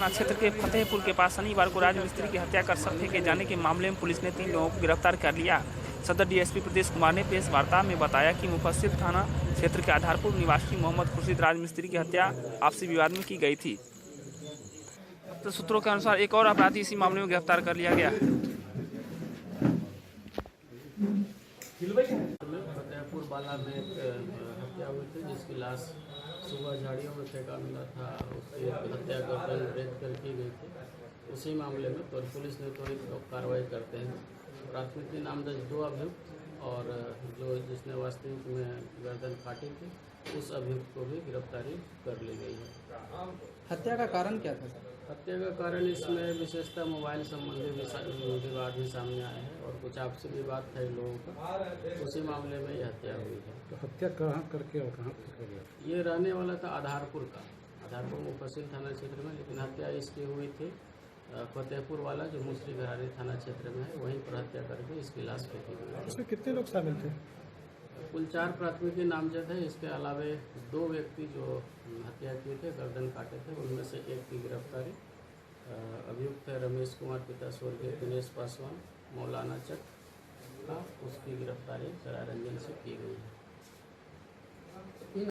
थाना क्षेत्र के फतेहपुर के पास शनिवार को राजमिस्त्री की हत्या कर सर फेंके जाने के मामले में पुलिस ने 3 लोगों को गिरफ्तार कर लिया। सदर डीएसपी प्रदेश कुमार ने प्रेस वार्ता में बताया कि मुफस्सिल थाना क्षेत्र के आधारपुर निवासी मोहम्मद खुर्शीद राजमिस्त्री की हत्या आपसी विवाद में की गई थी। तो सूत्रों के अनुसार एक और अपराधी इसी मामले में गिरफ्तार कर लिया गया। फतेहपुर बाला में एक हत्या हुई थी, जिसकी लाश सुबह झाड़ियों में फेंका मिला था। उसकी हत्या गर्दन रेत कर की गई थी। उसी मामले में तो पुलिस ने त्वरित कार्रवाई करते हैं प्राथमिकी नामजद 2 अभियुक्त और जिसने वास्तविक में गर्दन काटी थी उस अभियुक्त को भी गिरफ्तारी कर ली गई है। हत्या का कारण क्या था सर? हत्या का कारण इसमें विशेषतः मोबाइल संबंधी विवाद ही सामने आए हैं और कुछ आपसी विवाद था इन लोगों का, उसी मामले में ये हत्या हुई है। तो हत्या कहाँ करके और कहाँ कर लिया? ये रहने वाला था आधारपुर का, आधारपुर मुफस्सिल थाना क्षेत्र में, लेकिन हत्या इसकी हुई थी फतेहपुर वाला जो मुसरी घरारी थाना क्षेत्र में है, वहीं पर हत्या करके इसकी लाश फेंकी गई। इसमें कितने लोग शामिल थे? कुल 4 प्राथमिकी नामजद है। इसके अलावे 2 व्यक्ति जो हत्या किए थे, गर्दन काटे थे, उनमें से एक की गिरफ्तारी अभियुक्त है रमेश कुमार पिता स्वर्गीय दिनेश पासवान मौलाना चक का, उसकी गिरफ्तारी सराय रंजन से की गई है।